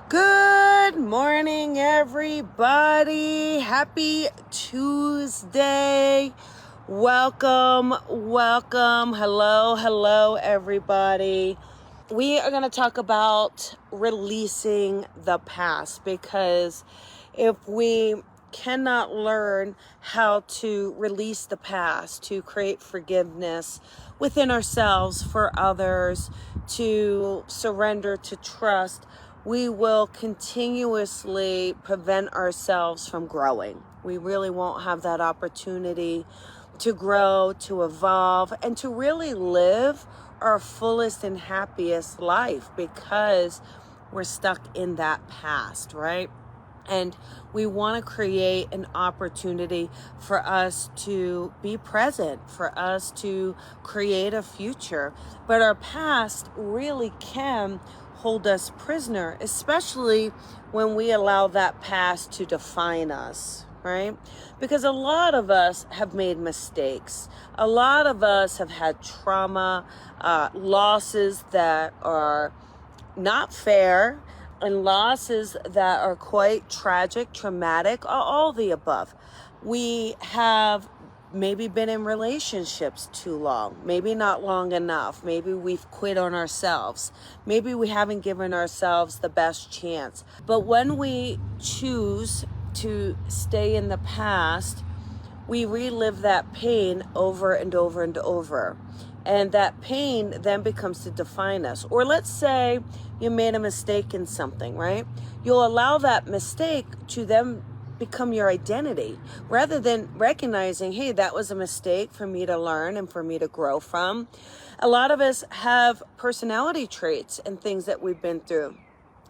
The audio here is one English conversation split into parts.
Good morning, everybody. Happy Tuesday. Welcome. Hello, everybody. We are going to talk about releasing the past, because if we cannot learn how to release the past, to create forgiveness within ourselves, for others, to surrender, to trust, we will continuously prevent ourselves from growing. We really won't have that opportunity to grow, to evolve, and to really live our fullest and happiest life, because we're stuck in that past, right? And we want to create an opportunity for us to be present, for us to create a future. But our past really can hold us prisoner, especially when we allow that past to define us, right? Because a lot of us have made mistakes. A lot of us have had trauma, losses that are not fair, and losses that are quite tragic, traumatic, all the above. We have maybe been in relationships too long, maybe not long enough. Maybe we've quit on ourselves. Maybe we haven't given ourselves the best chance. But when we choose to stay in the past, we relive that pain over and over and over. And that pain then becomes to define us. Or let's say you made a mistake in something, right? You'll allow that mistake to then become your identity, rather than recognizing, hey, that was a mistake for me to learn and for me to grow from. A lot of us have personality traits and things that we've been through.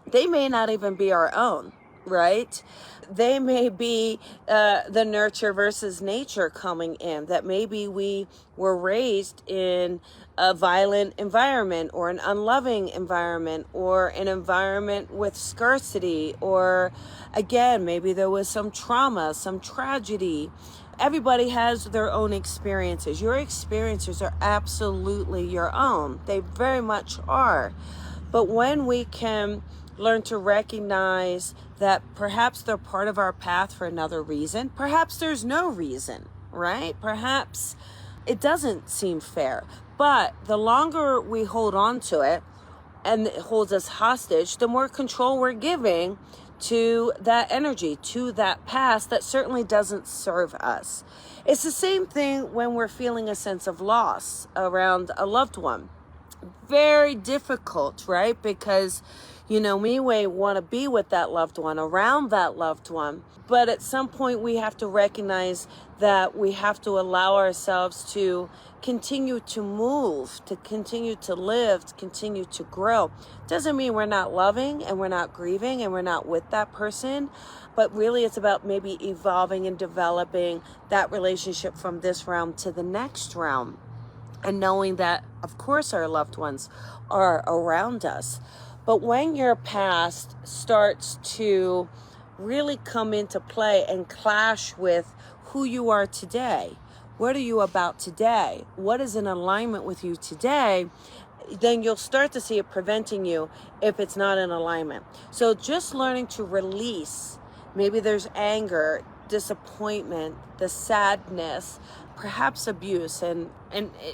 They may not even be our own, right? They may be the nurture versus nature coming in, that maybe we were raised in a violent environment, or an unloving environment, or an environment with scarcity, or again, maybe there was some trauma, some tragedy. Everybody has their own experiences. Your experiences are absolutely your own. They very much are. But when we can learn to recognize that perhaps they're part of our path for another reason, perhaps there's no reason, right? Perhaps it doesn't seem fair. But the longer we hold on to it and it holds us hostage, the more control we're giving to that energy, to that past that certainly doesn't serve us. It's the same thing when we're feeling a sense of loss around a loved one. Very difficult, right? Because, we may want to be with that loved one, around that loved one. But at some point we have to recognize that we have to allow ourselves to continue to move, to continue to live, to continue to grow. Doesn't mean we're not loving and we're not grieving and we're not with that person. But really it's about maybe evolving and developing that relationship from this realm to the next realm. And knowing that, of course, our loved ones are around us. But when your past starts to really come into play and clash with who you are today, what are you about today? What is in alignment with you today? Then you'll start to see it preventing you if it's not in alignment. So just learning to release, maybe there's anger, disappointment, the sadness, perhaps abuse, and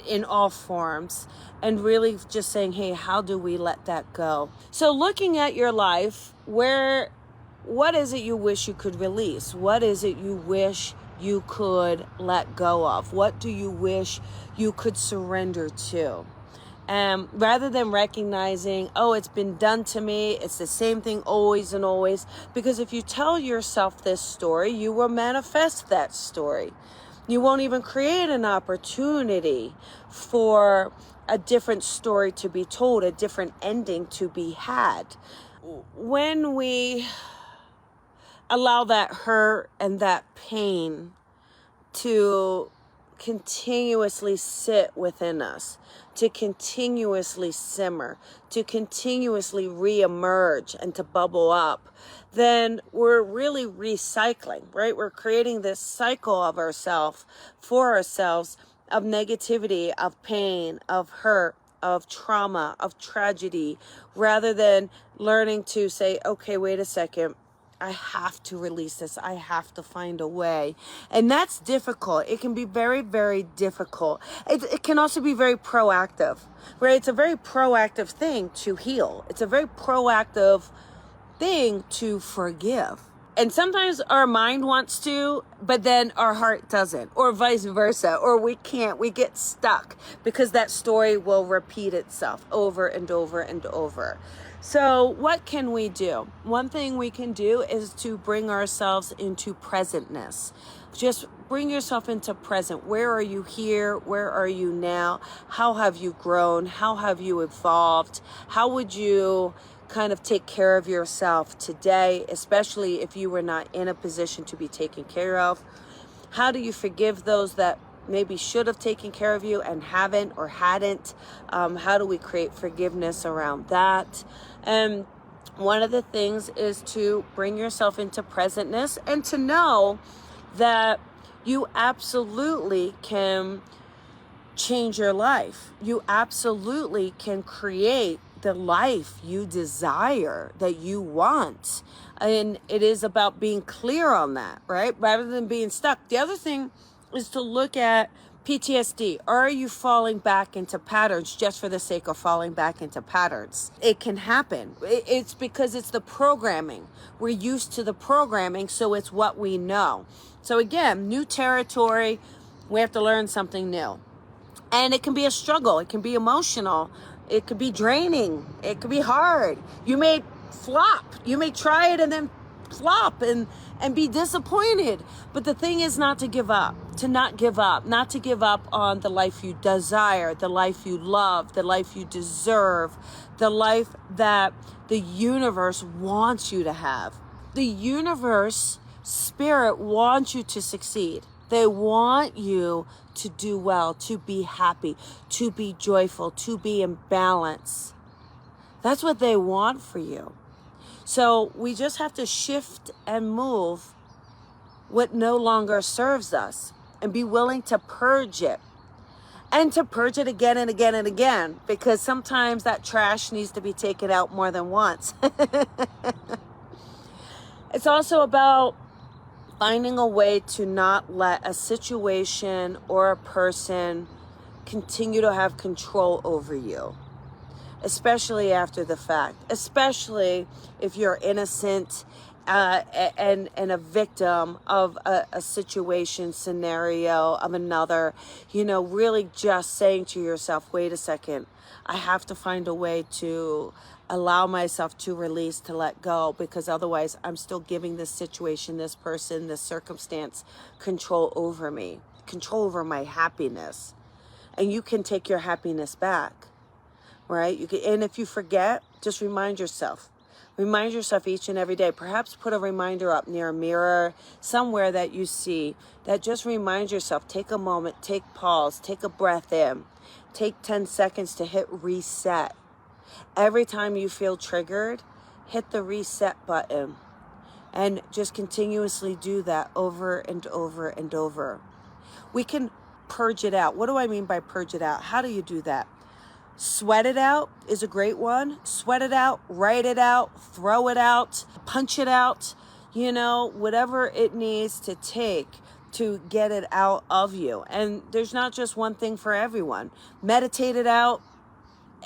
in all forms, and really just saying, hey, how do we let that go? So looking at your life, what is it you wish you could release? What is it you wish you could let go of? What do you wish you could surrender to? Rather than recognizing, oh, it's been done to me, it's the same thing always and always. Because if you tell yourself this story, you will manifest that story. You won't even create an opportunity for a different story to be told, a different ending to be had. When we allow that hurt and that pain to continuously sit within us, to continuously simmer, to continuously reemerge and to bubble up, then we're really recycling, right? We're creating this cycle of ourselves, for ourselves, of negativity, of pain, of hurt, of trauma, of tragedy, rather than learning to say, okay, wait a second, I have to release this. I have to find a way. And that's difficult. It can be very, very difficult. It can also be very proactive, right? It's a very proactive thing to heal. It's a very proactive thing to forgive. And sometimes our mind wants to, but then our heart doesn't, or vice versa, or we can't. We get stuck because that story will repeat itself over and over and over. So what can we do? One thing we can do is to bring ourselves into presentness. Just bring yourself into present. Where are you here? Where are you now? How have you grown? How have you evolved? How would you kind of take care of yourself today, especially if you were not in a position to be taken care of? How do you forgive those that maybe should have taken care of you and haven't or hadn't? How do we create forgiveness around that? And one of the things is to bring yourself into presentness and to know that you absolutely can change your life. You absolutely can create the life you desire, that you want. And it is about being clear on that, right? Rather than being stuck. The other thing is to look at PTSD. Are you falling back into patterns just for the sake of falling back into patterns? It can happen. It's because it's the programming. We're used to the programming, so it's what we know. So again, new territory, we have to learn something new. And it can be a struggle. It can be emotional. It could be draining. It could be hard. You may flop. You may try it and then flop and be disappointed. But the thing is not to give up, not to give up on the life you desire, the life you love, the life you deserve, the life that the universe wants you to have. The universe, spirit wants you to succeed. They want you to do well, to be happy, to be joyful, to be in balance. That's what they want for you. So we just have to shift and move what no longer serves us and be willing to purge it. And to purge it again and again and again, because sometimes that trash needs to be taken out more than once. It's also about finding a way to not let a situation or a person continue to have control over you, especially after the fact, especially if you're innocent and a victim of a situation, scenario of another. Really just saying to yourself, wait a second, I have to find a way to allow myself to release, to let go, because otherwise I'm still giving this situation, this person, this circumstance control over me, control over my happiness. And you can take your happiness back, right? And if you forget, just remind yourself each and every day. Perhaps put a reminder up near a mirror, somewhere that you see, that just reminds yourself, take a moment, take pause, take a breath in, take 10 seconds to hit reset. Every time you feel triggered, hit the reset button and just continuously do that over and over and over. We can purge it out. What do I mean by purge it out? How do you do that? Sweat it out is a great one. Sweat it out, write it out, throw it out, punch it out, whatever it needs to take to get it out of you. And there's not just one thing for everyone. Meditate it out.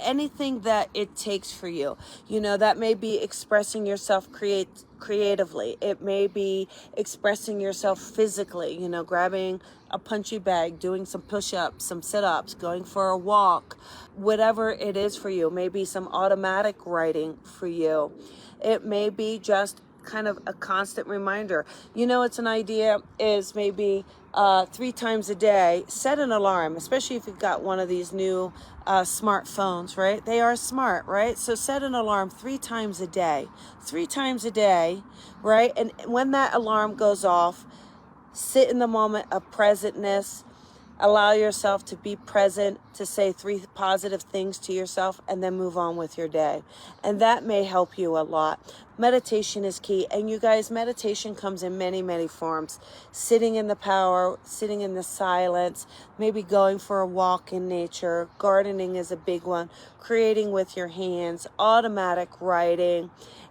Anything that it takes for you, that may be expressing yourself creatively. It may be expressing yourself physically, grabbing a punchy bag, doing some push-ups, some sit-ups, going for a walk, whatever it is for you. Maybe some automatic writing for you. It may be just kind of a constant reminder. It's an idea is maybe 3 times a day, set an alarm, especially if you've got one of these new smartphones, right? They are smart, right? So set an alarm 3 times a day, right? And when that alarm goes off, sit in the moment of presentness, Allow yourself to be present, to say 3 positive things to yourself, and then move on with your day. And that may help you a lot. Meditation is key. And you guys, meditation comes in many, many forms. Sitting in the power, sitting in the silence, maybe going for a walk in nature. Gardening is a big one. Creating with your hands, automatic writing.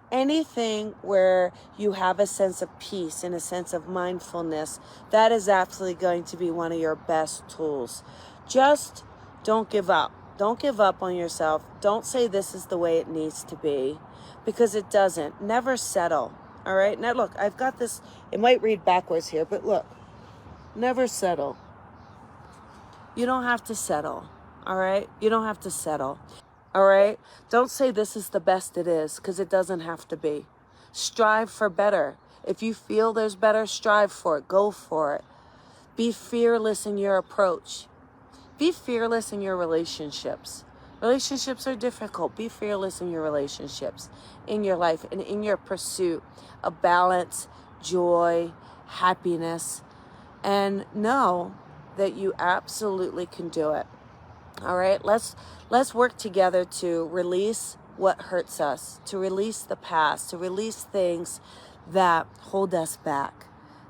Anything where you have a sense of peace and a sense of mindfulness, that is absolutely going to be one of your best tools. Just don't give up. Don't give up on yourself. Don't say this is the way it needs to be, because it doesn't. Never settle. All right. Now look, I've got this. It might read backwards here, but look, never settle. You don't have to settle. All right. You don't have to settle. All right? Don't say this is the best it is, because it doesn't have to be. Strive for better. If you feel there's better, strive for it. Go for it. Be fearless in your approach. Be fearless in your relationships. Relationships are difficult. Be fearless in your relationships, in your life, and in your pursuit of balance, joy, happiness, and know that you absolutely can do it. All right, let's work together to release what hurts us, to release the past, to release things that hold us back,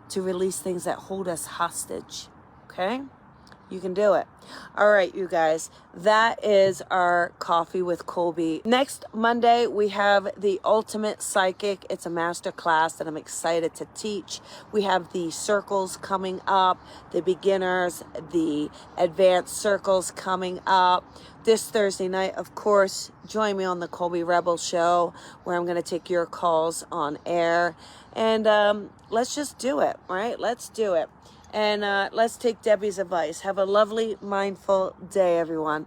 to release things that hold us hostage. Okay? You can do it. All right, you guys, that is our Coffee with Colby. Next Monday, we have the Ultimate Psychic. It's a master class that I'm excited to teach. We have the circles coming up, the beginners, the advanced circles coming up. This Thursday night, of course, join me on the Colby Rebel Show, where I'm going to take your calls on air. And let's just do it, right? Let's do it. And let's take Debbie's advice. Have a lovely, mindful day, everyone.